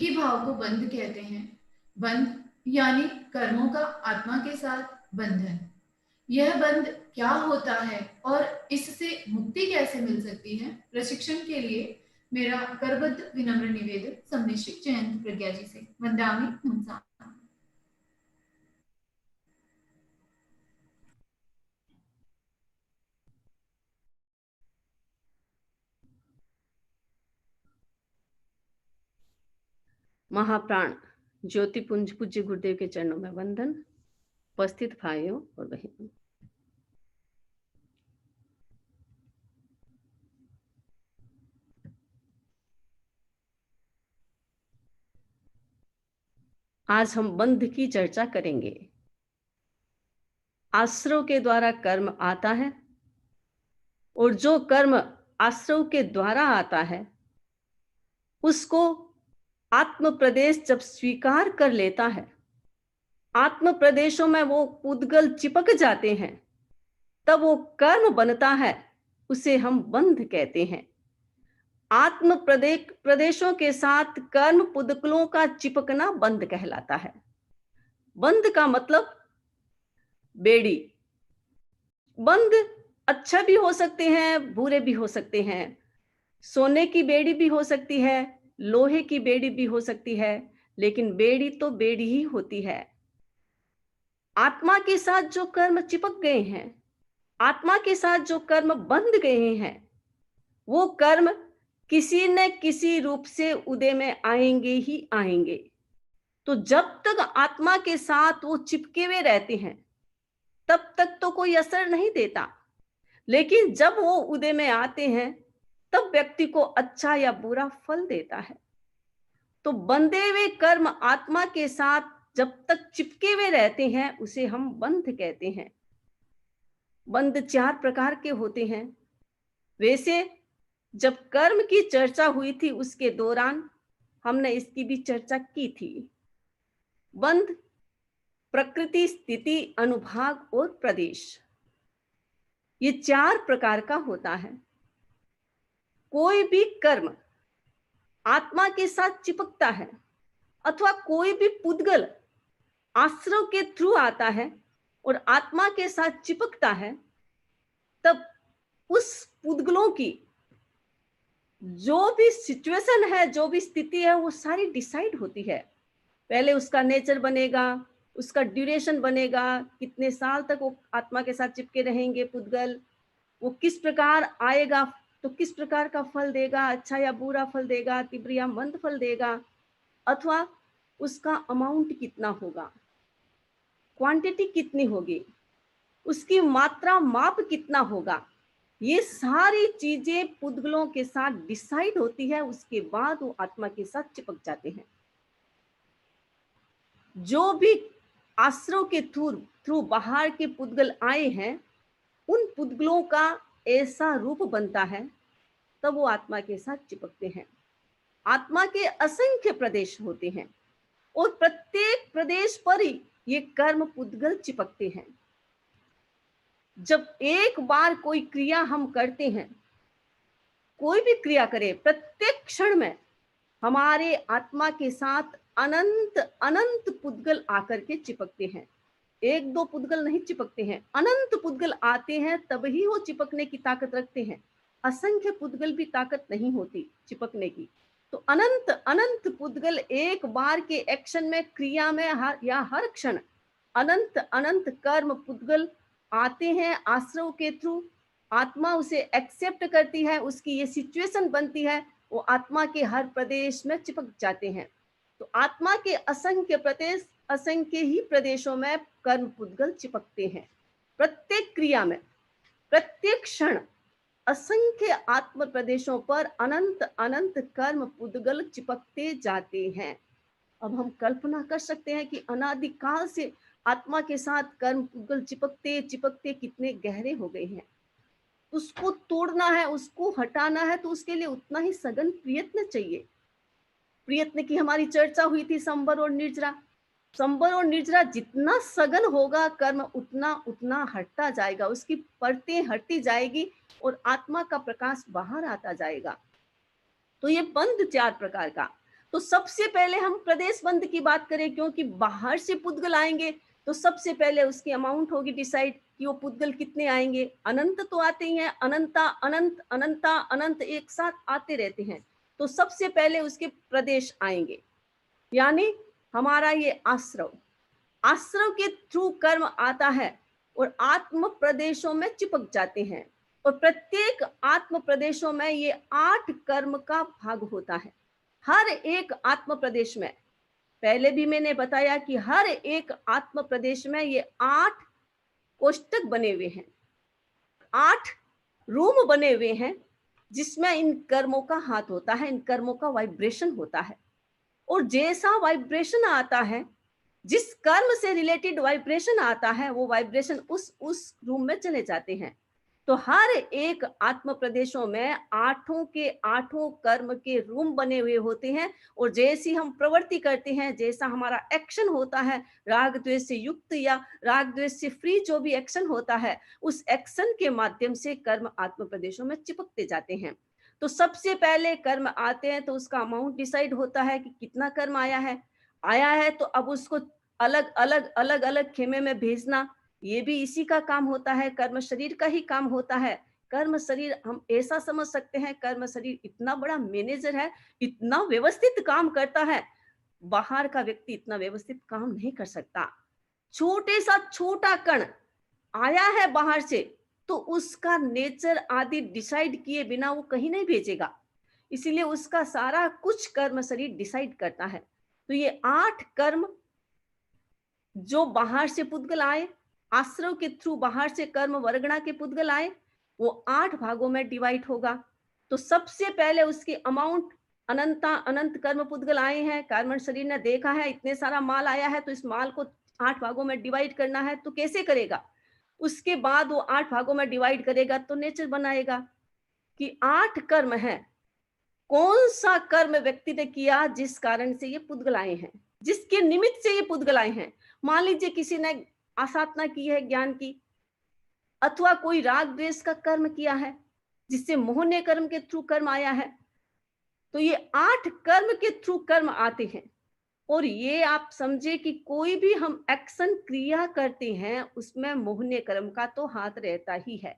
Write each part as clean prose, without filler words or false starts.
ही भाव को बंध कहते हैं। बंध यानी कर्मों का आत्मा के साथ बंधन। यह बंध क्या होता है और इससे मुक्ति कैसे मिल सकती है, प्रशिक्षण के लिए मेरा करबद्ध विनम्र निवेदन समनिश्चित जयंत प्रज्ञा जी से। वंदामि मुंसा। महाप्राण ज्योतिपुंज पूज्य गुरुदेव के चरणों में वंदन। उपस्थित भाइयों और बहनों, आज हम बंध की चर्चा करेंगे। आश्रव के द्वारा कर्म आता है और जो कर्म आश्रव के द्वारा आता है उसको आत्म प्रदेश जब स्वीकार कर लेता है, आत्म प्रदेशों में वो पुद्गल चिपक जाते हैं, तब वो कर्म बनता है, उसे हम बंध कहते हैं। आत्म प्रदेशों के साथ कर्म पुद्गलों का चिपकना बंध कहलाता है। बंध का मतलब बेड़ी। बंध अच्छा भी हो सकते हैं, बुरे भी हो सकते हैं। सोने की बेड़ी भी हो सकती है, लोहे की बेड़ी भी हो सकती है, लेकिन बेड़ी तो बेड़ी ही होती है। आत्मा के साथ जो कर्म चिपक गए हैं, आत्मा के साथ जो कर्म बंध गए हैं, वो कर्म किसी न किसी रूप से उदय में आएंगे ही आएंगे। तो जब तक आत्मा के साथ वो चिपके हुए रहते हैं तब तक तो कोई असर नहीं देता, लेकिन जब वो उदय में आते हैं तब व्यक्ति को अच्छा या बुरा फल देता है। तो बंधे हुए कर्म आत्मा के साथ जब तक चिपके हुए रहते हैं उसे हम बंध कहते हैं। बंध 4 प्रकार के होते हैं। वैसे जब कर्म की चर्चा हुई थी उसके दौरान हमने इसकी भी चर्चा की थी। बंध प्रकृति, स्थिति, अनुभाग और प्रदेश, ये 4 प्रकार का होता है। कोई भी कर्म आत्मा के साथ चिपकता है अथवा कोई भी पुद्गल आश्रव के थ्रू आता है और आत्मा के साथ चिपकता है, तब उस पुद्गलों की जो भी सिचुएशन है, जो भी स्थिति है, वो सारी डिसाइड होती है। पहले उसका नेचर बनेगा, उसका ड्यूरेशन बनेगा, कितने साल तक वो आत्मा के साथ चिपके रहेंगे पुद्गल, वो किस प्रकार आएगा तो किस प्रकार का फल देगा, अच्छा या बुरा फल देगा, तीव्र या मंद फल देगा, अथवा उसका अमाउंट कितना होगा, क्वांटिटी कितनी होगी, उसकी मात्रा माप कितना होगा, ये सारी चीजें पुद्गलों के साथ डिसाइड होती है। उसके बाद वो आत्मा के साथ चिपक जाते हैं। जो भी आश्रव के थ्रू बाहर के पुद्गल आए हैं, उन पुद्गलों का ऐसा रूप बनता है, तब वो आत्मा के साथ चिपकते हैं। आत्मा के असंख्य प्रदेश होते हैं और प्रत्येक प्रदेश पर ही ये कर्म पुद्गल चिपकते हैं। जब एक बार कोई क्रिया हम करते हैं, कोई भी क्रिया करें, प्रत्येक क्षण में हमारे आत्मा के साथ अनंत अनंत पुद्गल आकर के चिपकते हैं। 1-2 पुद्गल नहीं चिपकते हैं, अनंत पुद्गल आते हैं, तभी वो चिपकने की ताकत रखते हैं। असंख्य पुद्गल भी ताकत नहीं होती चिपकने की। तो अनंत अनंत पुद्गल एक बार के एक्शन में, क्रिया में, हर क्षण अनंत अनंत कर्म पुद्गल आते हैं आश्रव के थ्रू। आत्मा उसे एक्सेप्ट करती है, उसकी ये सिचुएशन बनती है, वो आत्मा के हर प्रदेश में चिपक जाते हैं। तो आत्मा के असंख्य प्रदेश, असंख्य ही प्रदेशों में कर्म पुद्गल चिपकते हैं। प्रत्येक क्रिया में, प्रत्येक क्षण असंख्य आत्म प्रदेशों पर अनंत अनंत कर्म पुद्गल चिपकते जाते हैं। अब हम कल्पना कर सकते हैं कि अनादिकाल से आत्मा के साथ कर्म पुद्गल चिपकते चिपकते कितने गहरे हो गए हैं। उसको तोड़ना है, उसको हटाना है, तो उसके लिए उतना ही सघन प्रयत्न चाहिए। प्रयत्न की हमारी चर्चा हुई थी संबर और निर्जरा। संबर और निर्जरा जितना सघन होगा कर्म, उतना उतना हटता जाएगा, उसकी परतें हटती जाएगी और आत्मा का प्रकाश बाहर आता जाएगा। तो ये बंध 4 प्रकार का। तो सबसे पहले हम प्रदेश बंद की बात करें, क्योंकि बाहर से पुद्गल आएंगे तो सबसे पहले उसकी अमाउंट होगी डिसाइड कि वो पुद्गल कितने आएंगे। अनंत तो आते ही हैं, अनंता अनंत अनंता अनंत एक साथ आते रहते हैं, तो सबसे पहले उसके प्रदेश आएंगे। यानी हमारा ये आश्रव, आश्रव के थ्रू कर्म आता है और आत्म प्रदेशों में चिपक जाते हैं। और प्रत्येक आत्म प्रदेशों में ये 8 कर्म का भाग होता है। हर एक आत्म प्रदेश में, पहले भी मैंने बताया कि हर एक आत्म प्रदेश में ये 8 कोष्टक बने हुए हैं, 8 रूम बने हुए हैं, जिसमें इन कर्मों का हाथ होता है, इन कर्मों का वाइब्रेशन होता है। और जैसा वाइब्रेशन आता है, जिस कर्म से रिलेटेड वाइब्रेशन आता है, वो वाइब्रेशन उस रूम में चले जाते हैं। तो हर एक आत्म प्रदेशों में 8 के 8 कर्म के रूम बने हुए होते हैं। और जैसी हम प्रवृत्ति करते हैं, जैसा हमारा एक्शन होता है, राग द्वेष से युक्त या राग द्वेष से फ्री जो भी एक्शन होता है, उस एक्शन के माध्यम से कर्म आत्म प्रदेशों में चिपकते जाते हैं। तो सबसे पहले कर्म आते हैं तो उसका अमाउंट डिसाइड होता है कि कितना कर्म आया है तो अब उसको अलग अलग अलग अलग खेमे में भेजना, ये भी इसी का काम होता है, कर्म शरीर का ही काम होता है। कर्म शरीर हम ऐसा समझ सकते हैं, कर्म शरीर इतना बड़ा मैनेजर है, इतना व्यवस्थित काम करता है, बाहर का व्यक्ति इतना व्यवस्थित काम नहीं कर सकता। छोटे सा छोटा कण आया है बाहर से तो उसका नेचर आदि डिसाइड किए बिना वो कहीं नहीं भेजेगा, इसीलिए उसका सारा कुछ कर्म शरीर डिसाइड करता है। तो ये 8 कर्म जो बाहर से पुद्गल आए, आश्रव के थ्रू बाहर से कर्म वर्गणा के पुद्गल आए, वो 8 भागों में डिवाइड होगा। तो सबसे पहले उसकी अमाउंट, अनंता अनंत कर्म पुद्गल आए हैं, कार्बन शरीर ने देखा है इतने सारा माल आया है, तो इस माल को 8 भागों में डिवाइड करना है, तो कैसे करेगा? उसके बाद वो 8 भागों में डिवाइड करेगा तो नेचर बनाएगा कि 8 कर्म है, कौन सा कर्म व्यक्ति ने किया जिस कारण से ये पुद्गल आए हैं, जिसके निमित्त से ये पुद्गल आए हैं। मान लीजिए किसी ने आसाधना की है ज्ञान की, अथवा कोई राग द्वेष का कर्म किया है जिससे मोहने कर्म के थ्रू कर्म आया है, तो ये 8 कर्म के थ्रू कर्म आते हैं। और ये आप समझे कि कोई भी हम एक्शन क्रिया करते हैं उसमें मोहने कर्म का तो हाथ रहता ही है।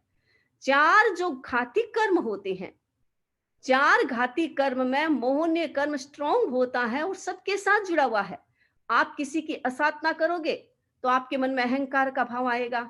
4 जो घाती कर्म होते हैं, 4 घाती कर्म में मोहने कर्म स्ट्रॉन्ग होता है और सबके साथ जुड़ा हुआ है। आप किसी की असाधना करोगे तो आपके मन में अहंकार का भाव आएगा,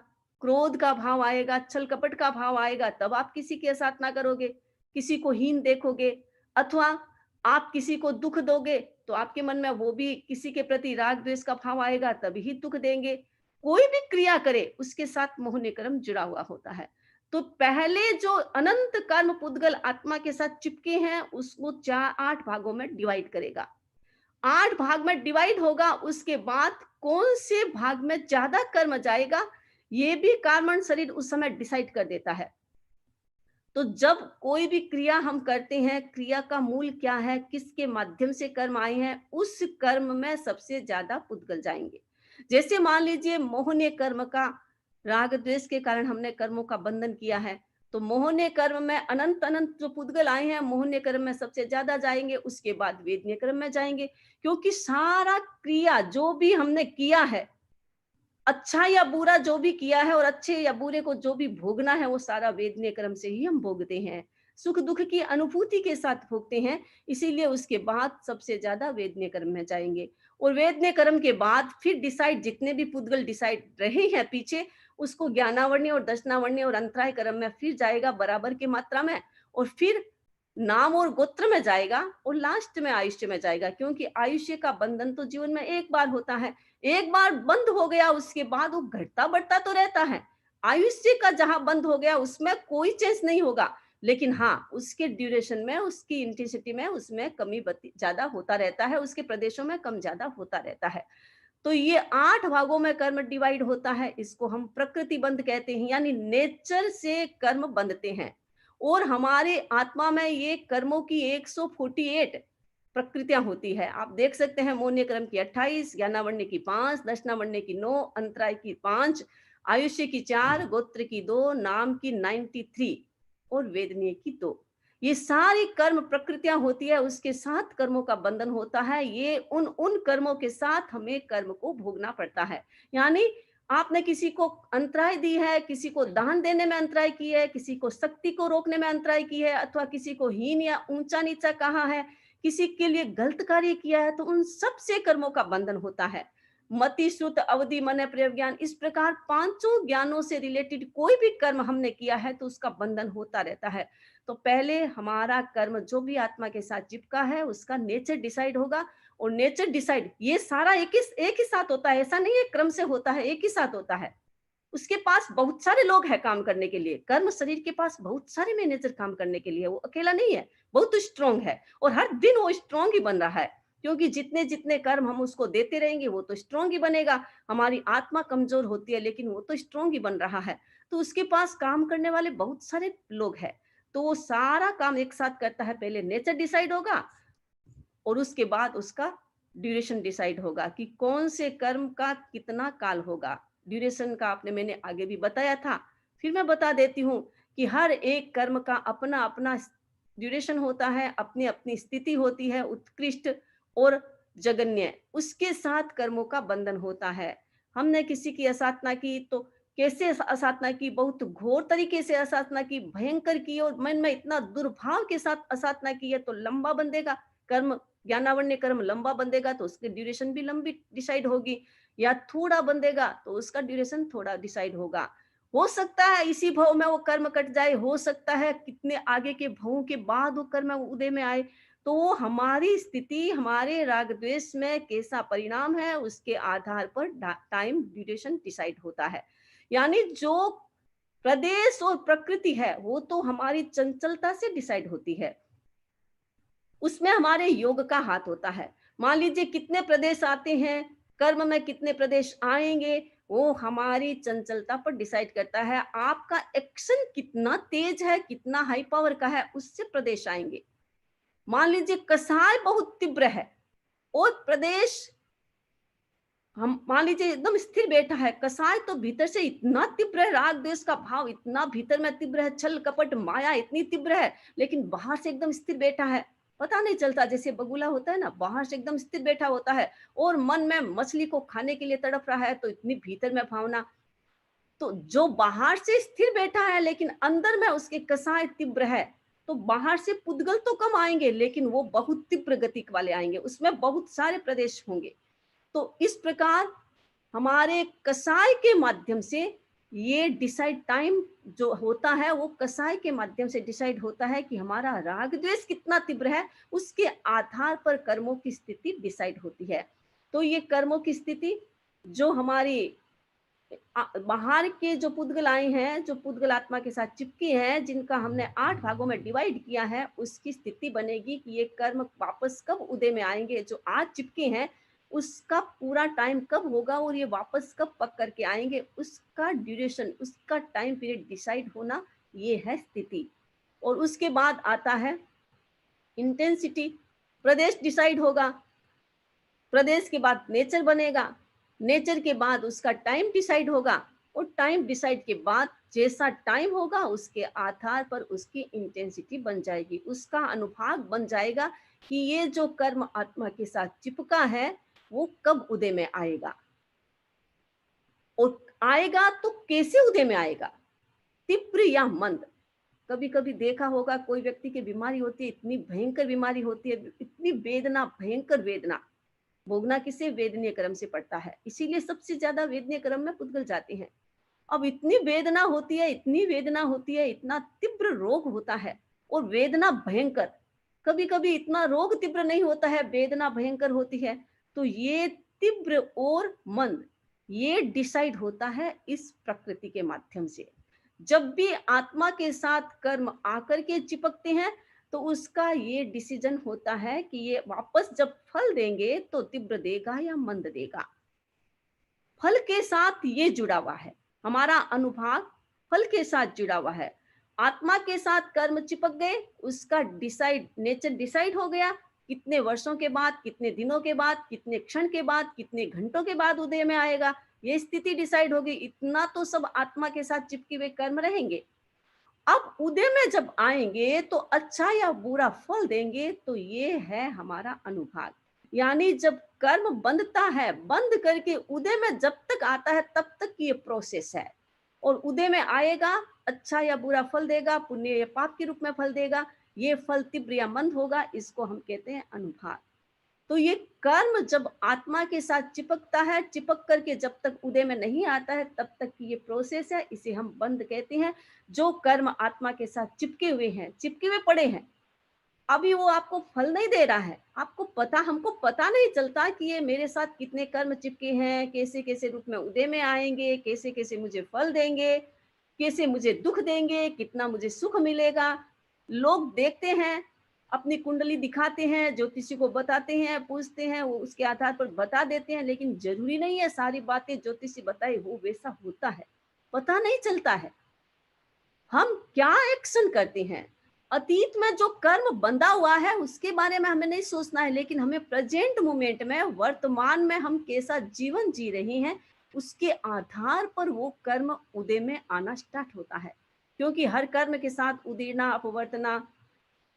क्रोध का भाव आएगा, छल कपट का भाव आएगा, तब आप किसी की असाधना करोगे। किसी को हीन देखोगे अथवा आप किसी को दुख दोगे तो आपके मन में वो भी किसी के प्रति राग द्वेष का भाव आएगा, तभी दुख देंगे। कोई भी क्रिया करे उसके साथ मोहने कर्म जुड़ा हुआ होता है। तो पहले जो अनंत कर्म पुद्गल आत्मा के साथ चिपके हैं उसको 8 भागों में डिवाइड करेगा। 8 भाग में डिवाइड होगा, उसके बाद कौन से भाग में ज्यादा कर्म जाएगा ये भी कार्बन शरीर उस समय डिसाइड कर देता है। तो जब कोई भी क्रिया हम करते हैं, क्रिया का मूल क्या है, किसके माध्यम से कर्म आए हैं, उस कर्म में सबसे ज्यादा पुद्गल जाएंगे। जैसे मान लीजिए मोहने कर्म का, राग द्वेष के कारण हमने कर्मों का बंधन किया है, तो मोहने कर्म में अनंत अनंत जो पुद्गल आए हैं मोहने कर्म में सबसे ज्यादा जाएंगे, उसके बाद वेदनीय कर्म में जाएंगे। क्योंकि सारा क्रिया जो भी हमने किया है, अच्छा या बुरा जो भी किया है और अच्छे या बुरे को जो भी भोगना है, वो सारा वेदनीय कर्म से ही हम भोगते हैं, सुख दुख की अनुभूति के साथ भोगते हैं। इसीलिए उसके बाद सबसे ज्यादा वेदनीय कर्म में जाएंगे। और वेदनीय कर्म के बाद फिर डिसाइड, जितने भी पुद्गल डिसाइड रहे हैं पीछे, उसको ज्ञानावरण्य और दर्शनावरण्य और अंतराय कर्म में फिर जाएगा बराबर की मात्रा में, और फिर नाम और गोत्र में जाएगा, और लास्ट में आयुष्य में जाएगा। क्योंकि आयुष्य का बंधन तो जीवन में एक बार होता है, एक बार बंद हो गया उसके बाद वो घटता बढ़ता तो रहता है। आयुष्य का जहां बंद हो गया उसमें कोई चेंज नहीं होगा, लेकिन हाँ उसके ड्यूरेशन में, उसकी इंटेंसिटी में, उसमें कमी ज्यादा होता रहता है, उसके प्रदेशों में कम ज्यादा होता रहता है। तो ये 8 भागों में कर्म डिवाइड होता है, इसको हम प्रकृति बंध कहते हैं, यानी नेचर से कर्म बंधते हैं। और हमारे आत्मा में ये कर्मों की 148 प्रकृतियां होती है। आप देख सकते हैं मोहनीय कर्म की 28, ज्ञानावरण्य की 5, दर्शनावरण्य की 9, अंतराय की 5, आयुष्य की 4, गोत्र की 2, नाम की 93 और वेदनीय की 2। ये सारी कर्म प्रकृतियां होती है, उसके साथ कर्मों का बंधन होता है। ये उन उन कर्मों के साथ हमें कर्म को भोगना पड़ता है। यानी आपने किसी को अंतराय दी है, किसी को दान देने में अंतराय की है, किसी को शक्ति को रोकने में अंतराय की है, अथवा किसी को हीन या ऊंचा नीचा कहा है, किसी के लिए गलत कार्य किया है, तो उन सब से कर्मों का बंधन होता है। मति, श्रुत, अवधि, मन, प्रयोग, ज्ञान, इस प्रकार पांचों ज्ञानों से रिलेटेड कोई भी कर्म हमने किया है तो उसका बंधन होता रहता है। तो पहले हमारा कर्म जो भी आत्मा के साथ चिपका है उसका नेचर डिसाइड होगा, और नेचर डिसाइड ये सारा एक ही साथ होता है, ऐसा नहीं है क्रम से होता है, एक ही साथ होता है। उसके पास बहुत सारे लोग हैं काम करने के लिए, कर्म शरीर के पास बहुत सारे मैनेजर काम करने के लिए, वो अकेला नहीं है, बहुत स्ट्रांग है, और हर दिन वो स्ट्रांग ही बन रहा है, क्योंकि जितने जितने कर्म हम उसको देते रहेंगे वो तो स्ट्रांग ही बनेगा। हमारी आत्मा कमजोर होती है लेकिन वो तो स्ट्रांग ही बन रहा है, तो उसके पास काम करने वाले बहुत सारे लोग हैं, तो वो सारा काम एक साथ करता है। पहले नेचर डिसाइड होगा और उसके बाद उसका ड्यूरेशन डिसाइड होगा कि कौन से कर्म का कितना काल होगा। ड्यूरेशन का आपने मैंने आगे भी बताया था, फिर मैं बता देती हूँ कि हर एक कर्म का अपना अपना ड्यूरेशन होता है, अपनी अपनी स्थिति होती है, उत्कृष्ट और जगन्य, उसके साथ कर्मों का बंधन होता है। हमने किसी की असाधना की तो कैसे असाधना की, बहुत घोर तरीके से असाधना की, भयंकर की, और मन में इतना दुर्भाव के साथ असाधना की है तो लंबा बंधेगा कर्म। ज्ञानावन्य कर्म लंबा बंधेगा तो उसकी ड्यूरेशन भी लंबी डिसाइड होगी, या थोड़ा बंधेगा तो उसका ड्यूरेशन थोड़ा डिसाइड होगा। हो सकता है इसी भव में वो कर्म कट जाए, हो सकता है कितने आगे के भवों के बाद वो कर्म उदय में आए। तो वो हमारी स्थिति, हमारे राग द्वेष में कैसा परिणाम है उसके आधार पर टाइम ड्यूरेशन डिसाइड होता है। यानी जो प्रदेश और प्रकृति है वो तो हमारी चंचलता से डिसाइड होती है, उसमें हमारे योग का हाथ होता है। मान लीजिए कितने प्रदेश आते हैं, कर्म में कितने प्रदेश आएंगे, वो हमारी चंचलता पर डिसाइड करता है। आपका एक्शन कितना तेज है, कितना हाई पावर का है, उससे प्रदेश आएंगे। मान लीजिए कसाय बहुत तीव्र है और प्रदेश, हम मान लीजिए एकदम स्थिर बैठा है, कसाय तो भीतर से इतना तीव्र है, राग द्वेष का भाव इतना भीतर में तीव्र है, छल कपट माया इतनी तीव्र है, लेकिन बाहर से एकदम स्थिर बैठा है, पता नहीं चलता। जैसे बगुला होता है ना, बाहर से एकदम स्थिर बैठा होता है और मन में मछली को खाने के लिए तड़प रहा है, तो इतनी भीतर में भावना। तो जो बाहर से स्थिर बैठा है लेकिन अंदर में उसके कसाय तीव्र है, तो बाहर से पुद्गल तो कम आएंगे लेकिन वो बहुत तीव्र गति वाले आएंगे, उसमें बहुत सारे प्रदेश होंगे। तो इस प्रकार हमारे कसाय के माध्यम से ये डिसाइड टाइम जो होता है वो कसाय के माध्यम से डिसाइड होता है कि हमारा राग द्वेष कितना तीव्र है, उसके आधार पर कर्मों की स्थिति डिसाइड होती है। तो ये कर्मों की स्थिति जो हमारी बाहर के जो पुद्गल आए हैं, जो पुद्गल आत्मा के साथ चिपके हैं, जिनका हमने 8 भागों में डिवाइड किया है, उसकी स्थिति बनेगी कि ये कर्म वापस कब उदय में आएंगे। जो आज चिपके हैं उसका पूरा टाइम कब होगा और ये वापस कब पक करके आएंगे, उसका ड्यूरेशन, उसका टाइम पीरियड डिसाइड होना, ये है स्थिति। और उसके बाद आता है इंटेंसिटी, प्रदेश डिसाइड होगा, प्रदेश के बाद नेचर बनेगा, नेचर के बाद उसका टाइम डिसाइड होगा, और टाइम डिसाइड के बाद जैसा टाइम होगा उसके आधार पर उसकी इंटेंसिटी बन जाएगी, उसका अनुभाग बन जाएगा कि ये जो कर्म आत्मा के साथ चिपका है वो कब उदय में आएगा, और आएगा तो कैसे उदय में आएगा, तीव्र या मंद। कभी कभी देखा होगा कोई व्यक्ति की बीमारी होती है, इतनी भयंकर बीमारी होती है, इतनी वेदना, भयंकर वेदना, भोगना किसे, वेदनीय कर्म से पड़ता है, इसीलिए सबसे ज्यादा वेदनीय कर्म में पुद्गल जाते हैं। अब इतनी वेदना होती है, इतनी वेदना होती है, इतना तीव्र रोग होता है और वेदना भयंकर। कभी कभी इतना रोग तीव्र नहीं होता है, वेदना भयंकर होती है। तो ये तीव्र और मंद ये डिसाइड होता है इस प्रकृति के माध्यम से। जब भी आत्मा के साथ कर्म आकर के चिपकते हैं तो उसका ये डिसीजन होता है कि ये वापस जब फल देंगे तो तीव्र देगा या मंद देगा। फल के साथ ये जुड़ा हुआ है, हमारा अनुभाग फल के साथ जुड़ा हुआ है। आत्मा के साथ कर्म चिपक गए, उसका डिसाइड, नेचर डिसाइड हो गया, कितने वर्षों के बाद, कितने दिनों के बाद, कितने क्षण के बाद, कितने घंटों के बाद उदय में आएगा, ये स्थिति डिसाइड होगी। इतना तो सब आत्मा के साथ चिपके हुए कर्म रहेंगे। अब उदय में जब आएंगे तो अच्छा या बुरा फल देंगे, तो ये है हमारा अनुभाग। यानी जब कर्म बंधता है, बंद करके उदय में जब तक आता है तब तक ये प्रोसेस है। और उदय में आएगा, अच्छा या बुरा फल देगा, पुण्य या पाप के रूप में फल देगा। ये फल तीव्र या मंद होगा, इसको हम कहते हैं अनुभाग। तो ये कर्म जब आत्मा के साथ चिपकता है, चिपक करके जब तक उदय में नहीं आता है तब तक की ये प्रोसेस है, इसे हम बंध कहते हैं। जो कर्म आत्मा के साथ चिपके हुए हैं, चिपके हुए पड़े हैं, अभी वो आपको फल नहीं दे रहा है, आपको पता, हमको पता नहीं चलता कि ये मेरे साथ कितने कर्म चिपके हैं, कैसे कैसे रूप में उदय में आएंगे, कैसे कैसे मुझे फल देंगे, कैसे मुझे दुख देंगे, कितना मुझे सुख मिलेगा। लोग देखते हैं, अपनी कुंडली दिखाते हैं, ज्योतिषी को बताते हैं, पूछते हैं, वो उसके आधार पर बता देते हैं, लेकिन जरूरी नहीं है सारी बातें ज्योतिषी बताए वो वैसा होता है, पता नहीं चलता है। हम क्या एक्शन करते हैं, अतीत में जो कर्म बंधा हुआ है उसके बारे में हमें नहीं सोचना है, लेकिन हमें प्रेजेंट मोमेंट में, वर्तमान में हम कैसा जीवन जी रहे हैं, उसके आधार पर वो कर्म उदय में आना स्टार्ट होता है। क्योंकि हर कर्म के साथ उदीरना, अपवर्तना,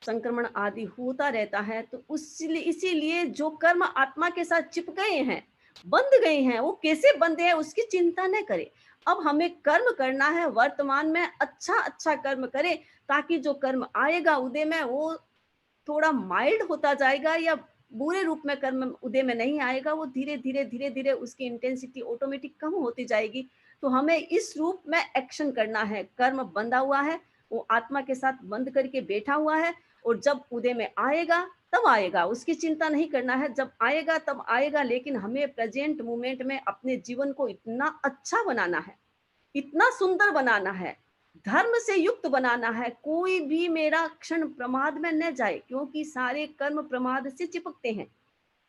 संक्रमण आदि होता रहता है। तो इसीलिए जो कर्म आत्मा के साथ चिप गए हैं, बंध गए हैं, वो कैसे बंधे हैं उसकी चिंता न करें। अब हमें कर्म करना है, वर्तमान में अच्छा अच्छा कर्म करें, ताकि जो कर्म आएगा उदय में वो थोड़ा माइल्ड होता जाएगा, या बुरे रूप में कर्म उदय में नहीं आएगा, वो धीरे धीरे धीरे धीरे उसकी इंटेंसिटी ऑटोमेटिक कम होती जाएगी। तो हमें इस रूप में एक्शन करना है। कर्म बंधा हुआ है, वो आत्मा के साथ बंद करके बैठा हुआ है, और जब उदय में आएगा तब आएगा, उसकी चिंता नहीं करना है, जब आएगा तब आएगा। लेकिन हमें प्रेजेंट मोमेंट में अपने जीवन को इतना अच्छा बनाना है, इतना सुंदर बनाना है, धर्म से युक्त बनाना है, कोई भी मेरा क्षण प्रमाद में न जाए, क्योंकि सारे कर्म प्रमाद से चिपकते हैं।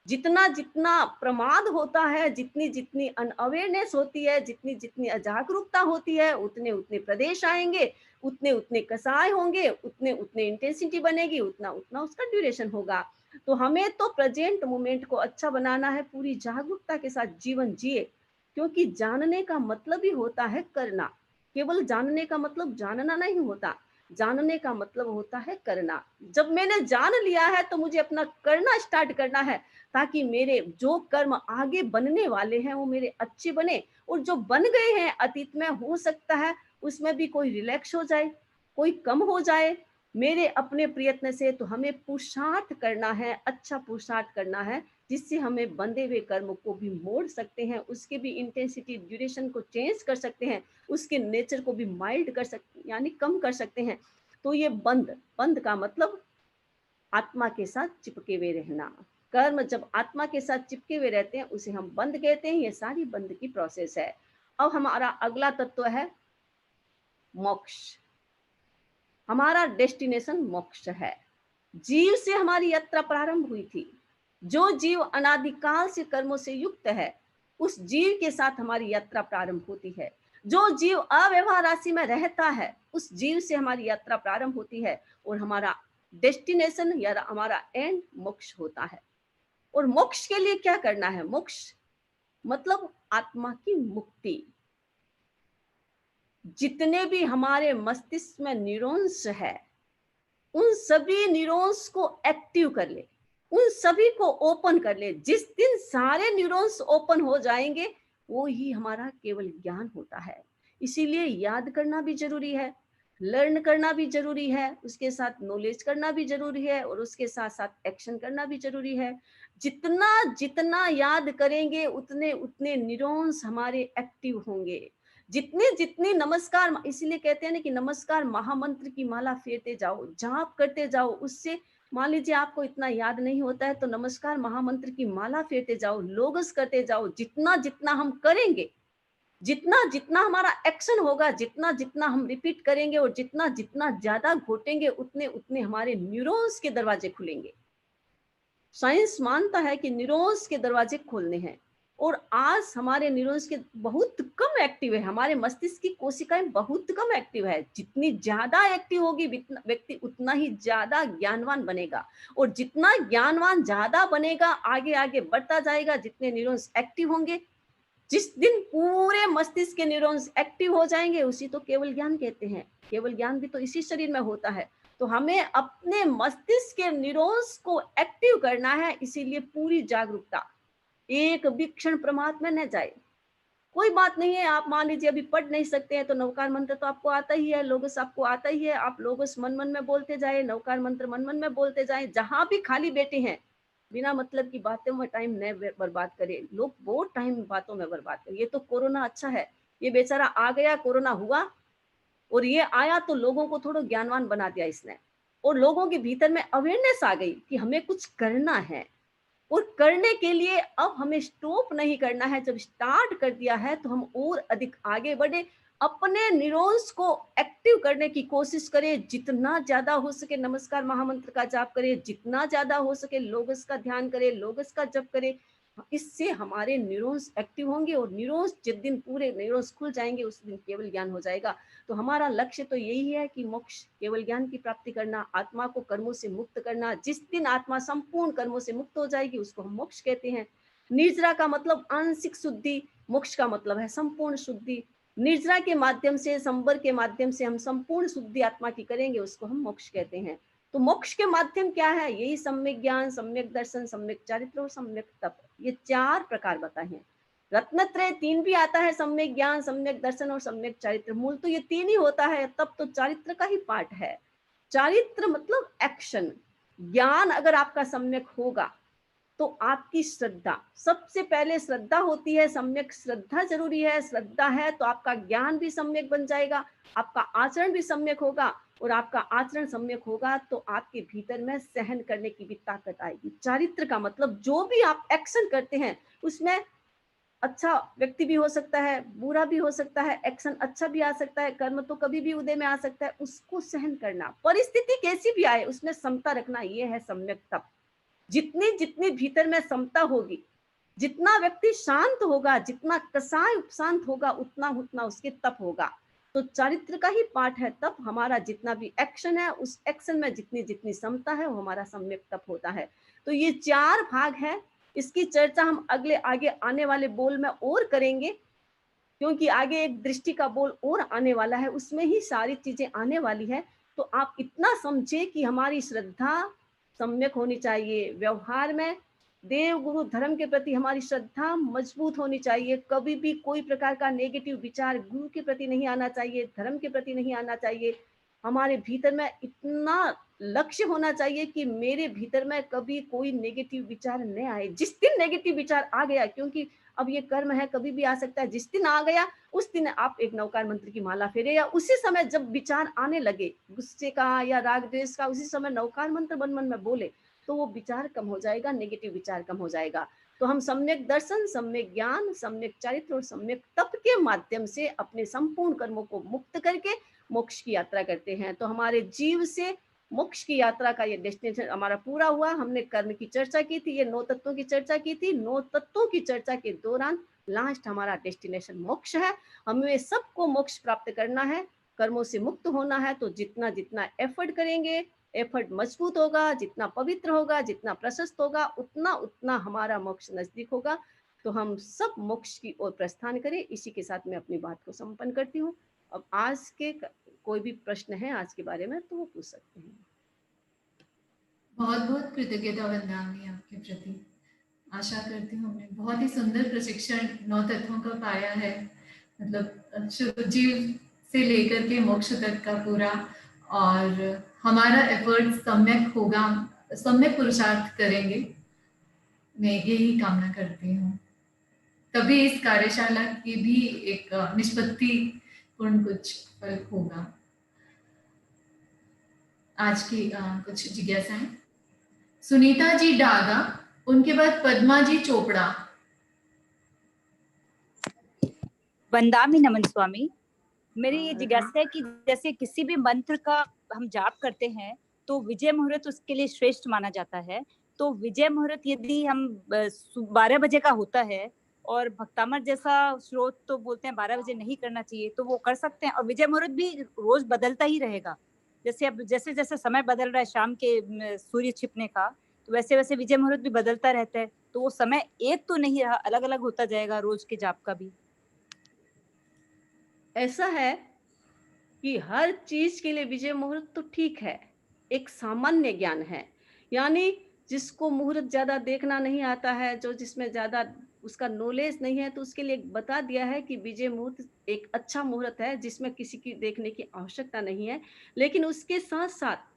जितना जितना प्रमाद होता है, जितनी जितनी अनअवेयरनेस होती है, जितनी जितनी अजागरूकता होती है, उतने उतने प्रदेश आएंगे, उतने उतने कसाय होंगे, उतने उतने इंटेंसिटी बनेगी, उतना उतना उसका ड्यूरेशन होगा। तो हमें तो प्रेजेंट मोमेंट को अच्छा बनाना है, पूरी जागरूकता के साथ जीवन जिए। क्योंकि जानने का मतलब ही होता है करना। केवल जानने का मतलब जानना नहीं होता, जानने का मतलब होता है करना। जब मैंने जान लिया है तो मुझे अपना करना स्टार्ट करना है, ताकि मेरे जो कर्म आगे बनने वाले हैं वो मेरे अच्छे बने। और जो बन गए हैं अतीत में, हो सकता है उसमें भी कोई रिलैक्स हो जाए, कोई कम हो जाए मेरे अपने प्रयत्न से। तो हमें पुरुषार्थ करना है, अच्छा पुरुषार्थ करना है, जिससे हमें बंधे हुए कर्म को भी मोड़ सकते हैं, उसके भी इंटेंसिटी ड्यूरेशन को चेंज कर सकते हैं, उसके नेचर को भी माइल्ड कर सकते, यानी कम कर सकते हैं। तो ये बंध, बंध का मतलब आत्मा के साथ चिपके हुए रहना। कर्म जब आत्मा के साथ चिपके हुए रहते हैं उसे हम बंध कहते हैं। ये सारी बंध की प्रोसेस है। अब हमारा अगला तत्व है मोक्ष। हमारा डेस्टिनेशन मोक्ष है। जीव से हमारी यात्रा प्रारंभ हुई थी। जो जीव अनादिकाल से कर्मों से युक्त है, उस जीव के साथ हमारी यात्रा प्रारंभ होती है। जो जीव अव्यवहार राशि में रहता है, उस जीव से हमारी यात्रा प्रारंभ होती है, और हमारा डेस्टिनेशन या हमारा एंड मोक्ष होता है। और मोक्ष के लिए क्या करना है? मोक्ष मतलब आत्मा की मुक्ति। जितने भी हमारे मस्तिष्क में न्यूरॉन्स है, उन सभी न्यूरॉन्स को एक्टिव कर ले, उन सभी को ओपन कर ले। जिस दिन सारे न्यूरॉन्स ओपन हो जाएंगे, वो ही हमारा केवल ज्ञान होता है। इसीलिए याद करना भी जरूरी है, लर्न करना भी जरूरी है, उसके साथ नॉलेज करना भी जरूरी है, और उसके साथ साथ एक्शन करना भी जरूरी है। जितना जितना याद करेंगे उतने उतने न्यूरॉन्स हमारे एक्टिव होंगे। जितनी जितनी नमस्कार, इसीलिए कहते हैं ना कि नमस्कार महामंत्र की माला फेरते जाओ, जाप करते जाओ। उससे मान लीजिए आपको इतना याद नहीं होता है तो नमस्कार महामंत्र की माला फेरते जाओ, लोगस करते जाओ। जितना जितना हम करेंगे, जितना जितना हमारा एक्शन होगा, जितना जितना हम रिपीट करेंगे, और जितना जितना ज्यादा घोटेंगे, उतने उतने हमारे न्यूरॉन्स के दरवाजे खुलेंगे। साइंस मानता है कि न्यूरॉन्स के दरवाजे खोलने हैं, और आज हमारे न्यूरॉन्स के बहुत कम एक्टिव है। हमारे मस्तिष्क की कोशिकाएं बहुत कम एक्टिव है। जितनी ज्यादा एक्टिव होगी व्यक्ति, उतना ही ज्यादा ज्ञानवान बनेगा, और जितना ज्ञानवान ज्यादा बनेगा, आगे आगे बढ़ता जाएगा। जितने न्यूरॉन्स एक्टिव होंगे, जिस दिन पूरे मस्तिष्क के न्यूरॉन्स एक्टिव हो जाएंगे उसी तो केवल ज्ञान कहते हैं। केवल ज्ञान भी तो इसी शरीर में होता है। तो हमें अपने मस्तिष्क के न्यूरॉन्स को एक्टिव करना है, इसीलिए पूरी जागरूकता, एक भी क्षण प्रमाद में न जाए। कोई बात नहीं है, आप मान लीजिए अभी पढ़ नहीं सकते हैं तो नवकार मंत्र तो आपको आता ही है, लोगस आपको आता ही है, आप लोगस मन मन में बोलते जाए, नवकार मंत्र मन मन में बोलते जाए। जहां भी खाली बैठे हैं, बिना मतलब की बातों में टाइम न बर्बाद करें। लोग बहुत टाइम बातों में बर्बाद करें। ये तो कोरोना अच्छा है, ये बेचारा आ गया, कोरोना हुआ और ये आया तो लोगों को थोड़ा ज्ञानवान बना दिया इसने, और लोगों के भीतर में अवेयरनेस आ गई कि हमें कुछ करना है। और करने के लिए अब हमें स्टॉप नहीं करना है। जब स्टार्ट कर दिया है तो हम और अधिक आगे बढ़े, अपने न्यूरॉन्स को एक्टिव करने की कोशिश करें। जितना ज्यादा हो सके नमस्कार महामंत्र का जाप करें, जितना ज्यादा हो सके लोगस का ध्यान करें, लोगस का जप करें। इससे हमारे न्यूरॉन्स एक्टिव होंगे और न्यूरॉन्स जिस दिन पूरे न्यूरॉन्स खुल जाएंगे उस दिन केवल ज्ञान हो जाएगा। तो हमारा लक्ष्य तो यही है कि मोक्ष, केवल ज्ञान की प्राप्ति करना, आत्मा को कर्मों से मुक्त करना। जिस दिन आत्मा संपूर्ण कर्मों से मुक्त हो जाएगी उसको हम मोक्ष कहते हैं। निर्जरा का मतलब आंशिक शुद्धि, मोक्ष का मतलब है संपूर्ण शुद्धि। निर्जरा के माध्यम से, संबर के माध्यम से हम संपूर्ण शुद्धि आत्मा की करेंगे, उसको हम मोक्ष कहते हैं। तो मोक्ष के माध्यम क्या है? यही सम्यक ज्ञान, सम्यक दर्शन, सम्यक चारित्र और सम्यक तप, ये 4 प्रकार बताए हैं। रत्नत्रय 3 भी आता है, सम्यक ज्ञान, सम्यक दर्शन और सम्यक चारित्र। मूल तो ये 3 ही होता है, तब तो चारित्र का ही पाठ है। चारित्र मतलब एक्शन। ज्ञान अगर आपका सम्यक होगा तो आपकी श्रद्धा, सबसे पहले श्रद्धा होती है, सम्यक श्रद्धा जरूरी है। श्रद्धा है तो आपका ज्ञान भी सम्यक बन जाएगा, आपका आचरण भी सम्यक होगा, और आपका आचरण सम्यक होगा तो आपके भीतर में सहन करने की भी ताकत आएगी। चारित्र का मतलब जो भी आप एक्शन करते हैं उसमें अच्छा व्यक्ति भी हो सकता है, बुरा भी हो सकता है, एक्शन अच्छा भी आ सकता है, कर्म तो कभी भी उदय में आ सकता है, उसको सहन करना, परिस्थिति कैसी भी आए उसमें समता रखना, ये है सम्यक तप। जितनी जितनी भीतर में समता होगी, जितना व्यक्ति शांत होगा, जितना कसाय शांत होगा, उतना उतना उसके तप होगा। तो चारित्र का ही पाठ है तप। हमारा जितना भी एक्शन है उस एक्शन में जितनी जितनी समता है वो हमारा सम्यक तप होता है। तो ये 4 भाग है। इसकी चर्चा हम अगले आगे आने वाले बोल में और करेंगे, क्योंकि आगे एक दृष्टि का बोल और आने वाला है, उसमें ही सारी चीजें आने वाली है। तो आप इतना समझे कि हमारी श्रद्धा सम्यक होनी चाहिए, व्यवहार में देव गुरु धर्म के प्रति हमारी श्रद्धा मजबूत होनी चाहिए। कभी भी कोई प्रकार का नेगेटिव विचार गुरु के प्रति नहीं आना चाहिए, धर्म के प्रति नहीं आना चाहिए। हमारे भीतर में इतना लक्ष्य होना चाहिए कि मेरे भीतर में कभी कोई नेगेटिव विचार न आए। जिस दिन नेगेटिव विचार आ गया, क्योंकि अब ये कर्म है, कभी भी आ सकता है, जिस दिन आ गया उस दिन आप एक नवकार मंत्र की माला फेरे, या उसी समय जब विचार आने लगे गुस्से का या राग द्वेष का, उसी समय नवकार मंत्र मन मन में बोले तो वो विचार कम हो जाएगा, नेगेटिव विचार कम हो जाएगा। तो हम सम्यक दर्शन, सम्यक ज्ञान, सम्यक चारित्र और सम्यक तप के माध्यम से अपने संपूर्ण कर्मों को मुक्त करके मोक्ष की यात्रा करते हैं। तो हमारे जीव से मोक्ष की यात्रा का ये डेस्टिनेशन हमारा पूरा हुआ। हमने कर्म की चर्चा की थी, ये 9 तत्वों की चर्चा की थी। 9 तत्वों की चर्चा के दौरान लास्ट हमारा डेस्टिनेशन मोक्ष है। हमें सबको मोक्ष प्राप्त करना है, कर्मों से मुक्त होना है। तो जितना जितना एफर्ट करेंगे, एफर्ट मजबूत होगा, जितना पवित्र होगा, जितना प्रशस्त होगा, उतना उतना हमारा मोक्ष नजदीक होगा। तो हम सब मोक्ष की ओर प्रस्थान करें। इसी के साथ मैं अपनी बात को संपन्न करती हूँ। अब आज के कोई भी प्रश्न है आज के बारे में तो वो पूछ सकते हैं। बहुत बहुत कृतज्ञता वंदनामि आपके प्रति। आशा करती हूँ हमने बहुत ही सुंदर प्रशिक्षण 9 तत्वों का पाया है, मतलब शुद्ध जीव से लेकर के मोक्ष तक का पूरा। और हमारा एफर्ट सम्यक होगा, सम्यक पुरुषार्थ करेंगे, मैं यही कामना करती हूँ। तभी इस कार्यशाला की भी एक निष्पत्ति पूर्ण कुछ फल होगा। आज की कुछ जिज्ञासाएं। सुनीता जी डागा, उनके बाद पद्मा जी चोपड़ा। वंदामि नमन स्वामी। मेरी ये जिज्ञासा है कि जैसे किसी भी मंत्र का हम जाप करते हैं तो विजय मुहूर्त उसके लिए श्रेष्ठ माना जाता है। तो विजय मुहूर्त यदि हम 12 बजे का होता है और भक्तामर जैसा स्रोत तो बोलते हैं 12 बजे नहीं करना चाहिए, तो वो कर सकते हैं। और विजय मुहूर्त भी रोज बदलता ही रहेगा, जैसे अब जैसे जैसे समय बदल रहा है शाम के सूर्य छिपने का, तो वैसे वैसे विजय मुहूर्त भी बदलता रहता है, तो वो समय एक तो नहीं रहा, अलग अलग होता जाएगा रोज के जाप का भी। ऐसा है कि हर चीज के लिए विजय मुहूर्त तो ठीक है, एक सामान्य ज्ञान है। यानी जिसको मुहूर्त ज्यादा देखना नहीं आता है, जो जिसमें ज्यादा उसका नॉलेज नहीं है, तो उसके लिए बता दिया है कि विजय मुहूर्त एक अच्छा मुहूर्त है जिसमें किसी की देखने की आवश्यकता नहीं है। लेकिन उसके साथ साथ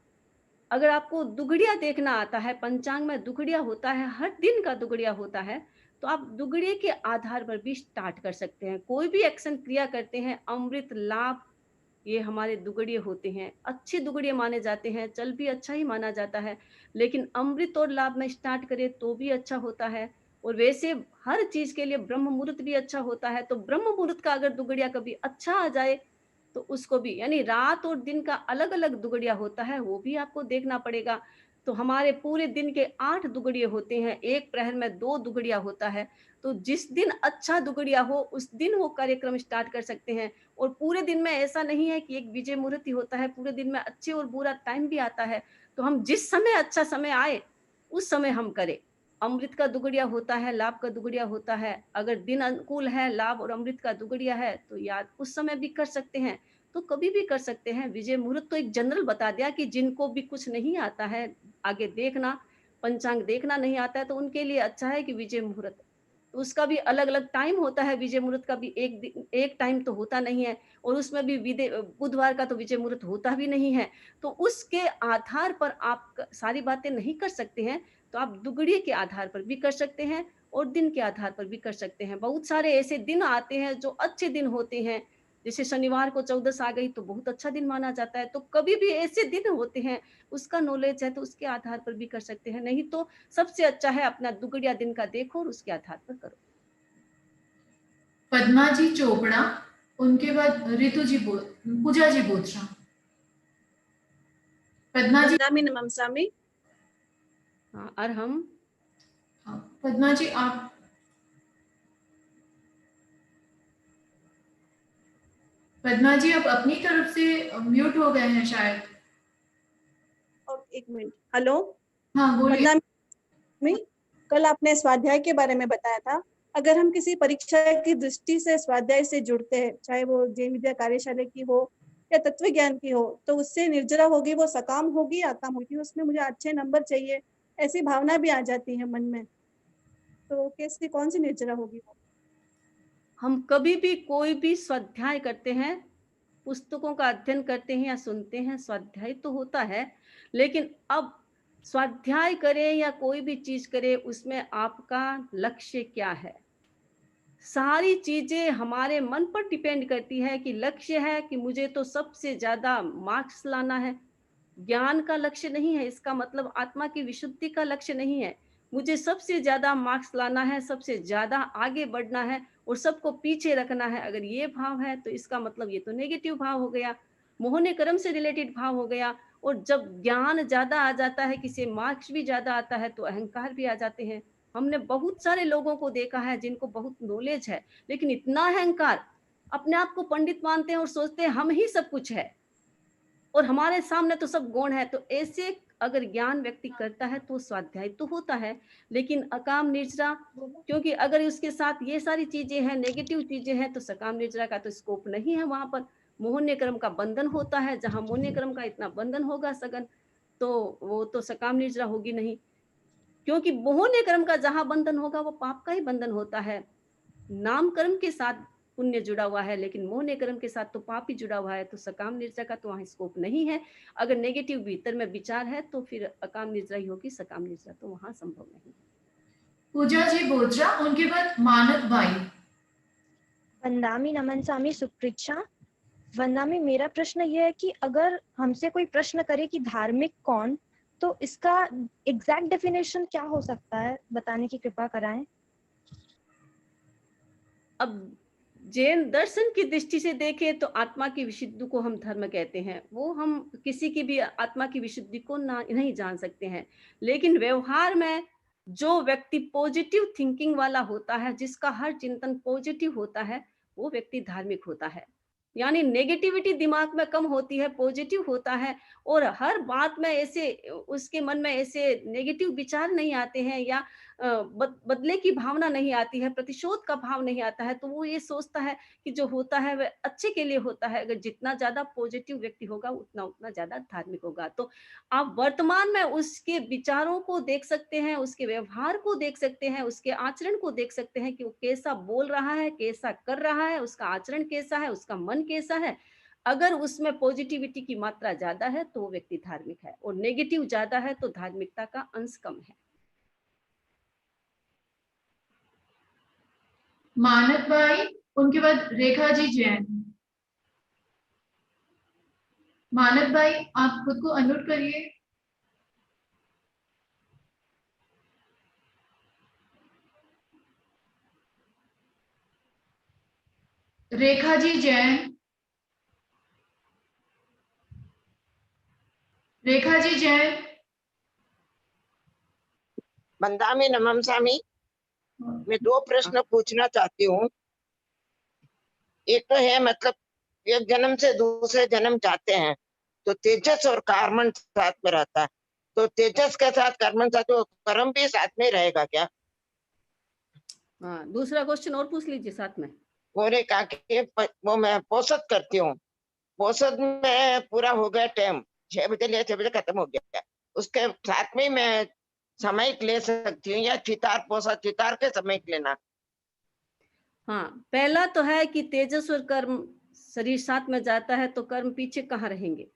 अगर आपको दुगड़िया देखना आता है, पंचांग में दुगड़िया होता है, हर दिन का दुगड़िया होता है, तो आप दुगड़िए के आधार पर भी स्टार्ट कर सकते हैं। कोई भी एक्शन क्रिया करते हैं, अमृत लाभ, ये हमारे दुगड़िए होते हैं, अच्छे दुगड़िए माने जाते हैं, चल भी अच्छा ही माना जाता है। लेकिन अमृत और लाभ में स्टार्ट करें तो भी अच्छा होता है। और वैसे हर चीज के लिए ब्रह्म मुहूर्त भी अच्छा होता है। तो ब्रह्म मुहूर्त का अगर दुगड़िया कभी अच्छा आ जाए तो उसको भी, यानी रात और दिन का अलग अलग दुगड़िया होता है, वो भी आपको देखना पड़ेगा। तो हमारे पूरे दिन के 8 दुगड़िए होते हैं, एक प्रहर में 2 दुगड़िया होता है। तो जिस दिन अच्छा दुगड़िया हो उस दिन वो कार्यक्रम स्टार्ट कर सकते हैं। और पूरे दिन में ऐसा नहीं है कि एक विजय मुहूर्त ही होता है, पूरे दिन में अच्छे और बुरा टाइम भी आता है। तो हम जिस समय अच्छा समय आए उस समय हम करें। अमृत का दुगड़िया होता है, लाभ का दुगड़िया होता है। अगर दिन अनुकूल है, लाभ और अमृत का दुगड़िया है, तो याद उस समय भी कर सकते हैं, तो कभी भी कर सकते हैं। विजय मुहूर्त तो एक जनरल बता दिया कि जिनको भी कुछ नहीं आता है, आगे देखना, पंचांग देखना नहीं आता है, तो उनके लिए अच्छा है कि विजय मुहूर्त। तो उसका भी अलग अलग टाइम होता है, विजय मुहूर्त का भी एक टाइम तो होता नहीं है। और उसमें भी बुधवार का तो विजय मुहूर्त होता भी नहीं है। तो उसके आधार पर आप सारी बातें नहीं कर सकते हैं। तो आप दुगड़िए के आधार पर भी कर सकते हैं और दिन के आधार पर भी कर सकते हैं। बहुत सारे ऐसे दिन आते हैं जो अच्छे दिन होते हैं, जैसे शनिवार को 14 आ गई तो बहुत अच्छा दिन माना जाता है। तो कभी भी ऐसे दिन होते हैं, उसका नॉलेज है तो उसके आधार पर भी कर सकते हैं। नहीं तो सबसे अच्छा है अपना दुगड़िया दिन का देखो और उसके आधार पर करो। पद्मा जी चोपड़ा, उनके बाद ऋतु जी पूजा जी बोथरा। पद्मा जी। वंदामी नमस्वामी। हाँ, और हम पद्मा जी आप। पद्मा जी आप अपनी तरफ से म्यूट हो गए हैं शायद। और एक मिनट, हेलो। हाँ बोलिए। वंदामी, कल आपने स्वाध्याय के बारे में बताया था। अगर हम किसी परीक्षा की दृष्टि से स्वाध्याय से जुड़ते हैं, चाहे वो जैन विद्या कार्यशाला की हो या तत्व ज्ञान की हो, तो उससे निर्जरा होगी, वो सकाम होगी, आकाम होगी, उसमें मुझे अच्छे नंबर चाहिए, ऐसी भावना भी आ जाती है मन में। तो कैसे, कौन सी निर्जरा होगी वो? हम कभी भी कोई भी स्वाध्याय करते हैं, पुस्तकों का अध्ययन करते हैं या सुनते हैं, स्वाध्याय तो होता है। लेकिन अब स्वाध्याय करें या कोई भी चीज करें, उसमें आपका लक्ष्य क्या है? सारी चीजें हमारे मन पर डिपेंड करती है कि लक्ष्य है कि मुझे तो सबसे ज्यादा मार्क्स लाना है। ज्ञान का लक्ष्य नहीं है, इसका मतलब आत्मा की विशुद्धि का लक्ष्य नहीं है। मुझे सबसे ज्यादा मार्क्स लाना है, सबसे ज्यादा आगे बढ़ना है और सबको पीछे रखना है। अगर ये भाव है तो इसका मतलब ये तो नेगेटिव भाव हो गया, मोहने कर्म से रिलेटेड भाव हो गया। और जब ज्ञान ज्यादा आ जाता है, किसी मार्क्स भी ज्यादा आता है, तो अहंकार भी आ जाते हैं। हमने बहुत सारे लोगों को देखा है जिनको बहुत नॉलेज है, लेकिन इतना अहंकार, अपने आप को पंडित मानते हैं और सोचते हैं हम ही सब कुछ है और हमारे सामने तो सब गौण है। तो ऐसे अगर ज्ञान व्यक्ति करता है तो स्वाध्याय तो होता है, लेकिन अकाम निर्जरा, क्योंकि अगर उसके साथ ये सारी चीजें हैं, नेगेटिव चीजें हैं, तो सकाम निर्जरा का तो स्कोप नहीं है। वहां पर मोहन्य कर्म का बंधन होता है, जहां मोहन्य कर्म का इतना बंधन होगा सघन, तो वो तो सकाम निर्जरा होगी नहीं। क्योंकि मोहन्य कर्म का जहां बंधन होगा वो पाप का ही बंधन होता है। नाम कर्म के साथ पुण्य जुड़ा हुआ है, लेकिन मोहन्य कर्म के साथ तो पाप ही जुड़ा हुआ है। तो सकाम निर्जरा का तो वहां स्कोप नहीं है। अगर नेगेटिव भीतर में विचार है तो फिर अकाम निर्जरा ही होगी, सकाम निर्जरा तो वहां संभव नहीं है। पूजा जी बोथरा, उनके बाद मानक भाई। वंदामी नमन स्वामी सुप्रीक्षा। वंदामी, मेरा प्रश्न यह है कि अगर हमसे कोई प्रश्न करे कि धार्मिक कौन, तो इसका एग्जैक्ट डेफिनेशन क्या हो सकता है, बताने की कृपा कराएं। अब जैन दर्शन की दृष्टि से देखें तो आत्मा की विशुद्धि को हम धर्म कहते हैं। वो हम किसी की भी आत्मा की विशुद्धि को नहीं जान सकते हैं। लेकिन व्यवहार में जो व्यक्ति पॉजिटिव थिंकिंग वाला होता है, जिसका हर चिंतन पॉजिटिव होता है, वो व्यक्ति धार्मिक होता है। यानी नेगेटिविटी दिमाग में कम होती है, पॉजिटिव होता है, और हर बात में ऐसे उसके मन में ऐसे नेगेटिव विचार नहीं आते हैं, या बदले की भावना नहीं आती है, प्रतिशोध का भाव नहीं आता है। तो वो ये सोचता है कि जो होता है वह अच्छे के लिए होता है। अगर जितना ज्यादा पॉजिटिव व्यक्ति होगा उतना उतना ज्यादा धार्मिक होगा। तो आप वर्तमान में उसके विचारों को देख सकते हैं, उसके व्यवहार को देख सकते हैं, उसके आचरण को देख सकते हैं कि वो कैसा बोल रहा है, कैसा कर रहा है, उसका आचरण कैसा है, उसका मन कैसा है। अगर उसमें पॉजिटिविटी की मात्रा ज्यादा है तो वो व्यक्ति धार्मिक है, और नेगेटिव ज्यादा है तो धार्मिकता का अंश कम है। मानक भाई, उनके बाद रेखा जी जैन। मानक भाई, आप खुद को अनम्यूट करिए। रेखा जी जैन। रेखा जी जैन। बंदामी नमन स्वामी, मैं 2 प्रश्न पूछना चाहती हूँ। एक तो है मतलब एक जन्म से दूसरे जन्म जाते हैं तो तेजस और कार्बन साथ में रहता है, तो तेजस के साथ कार्बन साथ तो कर्म भी साथ में रहेगा क्या? हाँ, दूसरा क्वेश्चन और पूछ लीजिए साथ में। बोले कहा कि वो मैं पोषद करती हूँ, पोषद में पूरा हो गया टाइम, 6 बजे लिया 6 बजे खत्म हो गया, उसके साथ में मैं समय ले सकती हूँ या चितार पोषद चितार के समय लेना? हाँ, पहला तो है कि तेजस और कर्म शरीर साथ में जाता है तो कर्म पीछे कहाँ रहेंगे।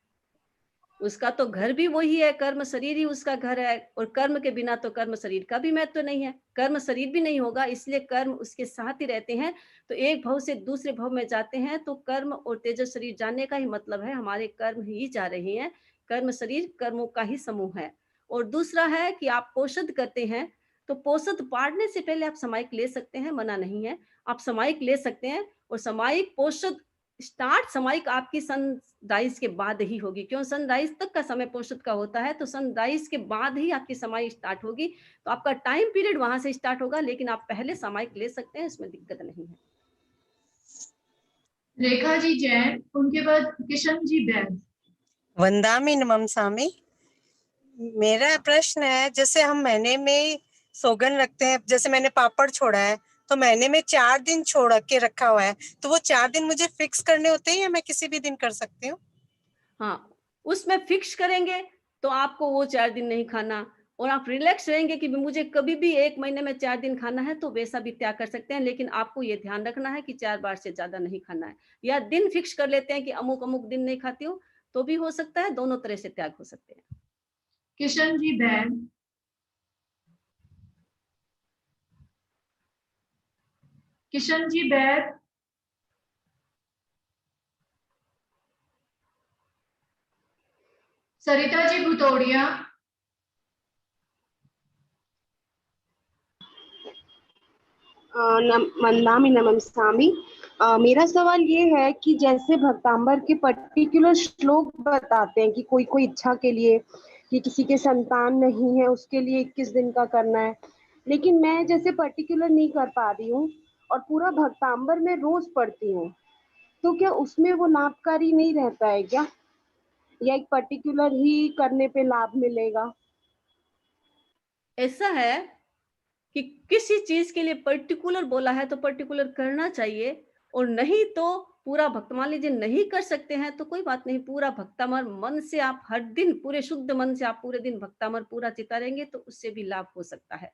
उसका तो घर भी वही है, कर्म शरीर ही उसका घर है, और कर्म के बिना तो कर्म शरीर का भी महत्व नहीं है, कर्म शरीर भी नहीं होगा, इसलिए कर्म उसके साथ ही रहते हैं। तो एक भव से दूसरे भव में जाते हैं तो कर्म और तेजस शरीर जाने का ही मतलब है हमारे कर्म ही जा रहे हैं, कर्म शरीर कर्मों का ही समूह है। और दूसरा है कि आप पोषद करते हैं तो पोषद बांटने से पहले आप सामायिक ले सकते हैं, मना नहीं है, आप सामायिक ले सकते हैं। और सामायिक पोषद स्टार्ट सामायिक आपकी सनराइज के बाद ही होगी, क्यों सनराइज तक का समय पोषद का होता है, तो सनराइज के बाद ही आपकी सामायिक स्टार्ट होगी। तो आपका टाइम पीरियड वहां से स्टार्ट होगा, लेकिन आप पहले सामायिक ले सकते हैं, इसमें दिक्कत नहीं है। रेखा जी जैन, उनके बाद किशन जी बैद। वंदामी नमन स्वामी, मेरा प्रश्न है जैसे हम महीने में सौगन रखते हैं, जैसे मैंने पापड़ छोड़ा है तो महीने में 4 दिन छोड़ के रखा हुआ है, तो वो 4 दिन मुझे फिक्स करने होते हैं या मैं किसी भी दिन कर सकती हूँ? हाँ, उसमें फिक्स करेंगे तो आपको वो 4 दिन नहीं खाना, और आप रिलैक्स रहेंगे कि मुझे कभी भी 1 महीने में 4 दिन खाना है तो वैसा भी त्याग कर सकते हैं। लेकिन आपको ये ध्यान रखना है कि 4 बार से ज्यादा नहीं खाना है, या दिन फिक्स कर लेते हैं कि अमुक अमुक दिन नहीं खाती हूँ, तो भी हो सकता है, दोनों तरह से त्याग हो सकते हैं। किशन जी बैद। किशन जी बैद। सरिता जी भुतोड़िया। मंदामी नमस्कामी। मेरा सवाल ये है कि जैसे भक्तांबर के पर्टिकुलर श्लोक बताते हैं कि कोई कोई इच्छा के लिए, कि किसी के संतान नहीं है उसके लिए 21 दिन का करना है, लेकिन मैं जैसे पर्टिकुलर नहीं कर पा रही हूँ और पूरा भक्तांबर में रोज पढ़ती हूँ, तो क्या उसमें वो लाभकारी नहीं रहता है क्या, या एक पर्टिकुलर ही करने पे लाभ मिलेगा? ऐसा है कि किसी चीज के लिए पर्टिकुलर बोला है तो पर्टिकुलर करना चाहिए, और नहीं तो पूरा भक्त, मान लीजिए नहीं कर सकते हैं तो कोई बात नहीं, पूरा भक्तामर मन से आप हर दिन पूरे शुद्ध मन से आप पूरे दिन भक्तामर पूरा चिता रहेंगे तो उससे भी लाभ हो सकता है।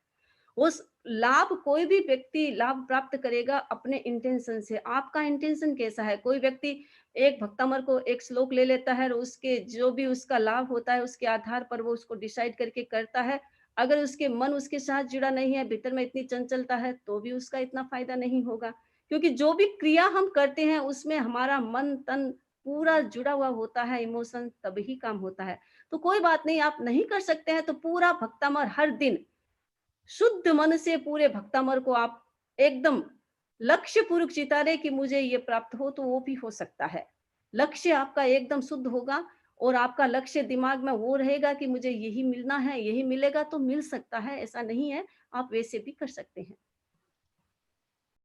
उस लाभ कोई भी व्यक्ति लाभ प्राप्त करेगा अपने इंटेंशन से। आपका इंटेंशन कैसा है? कोई व्यक्ति एक भक्तामर को एक श्लोक ले लेता है और उसके जो भी उसका लाभ होता है उसके आधार पर वो उसको डिसाइड करके करता है। अगर उसके मन उसके साथ जुड़ा नहीं है, भीतर में इतनी चंचलता है, तो भी उसका इतना फायदा नहीं होगा, क्योंकि जो भी क्रिया हम करते हैं उसमें हमारा मन तन पूरा जुड़ा हुआ होता है, इमोशन, तभी काम होता है। तो कोई बात नहीं, आप नहीं कर सकते हैं तो पूरा भक्तामर हर दिन शुद्ध मन से पूरे भक्तामर को आप एकदम लक्ष्य पूर्वक चितारे कि मुझे ये प्राप्त हो, तो वो भी हो सकता है। लक्ष्य आपका एकदम शुद्ध होगा और आपका लक्ष्य दिमाग में वो रहेगा कि मुझे यही मिलना है, यही मिलेगा, तो मिल सकता है, ऐसा नहीं है, आप वैसे भी कर सकते हैं।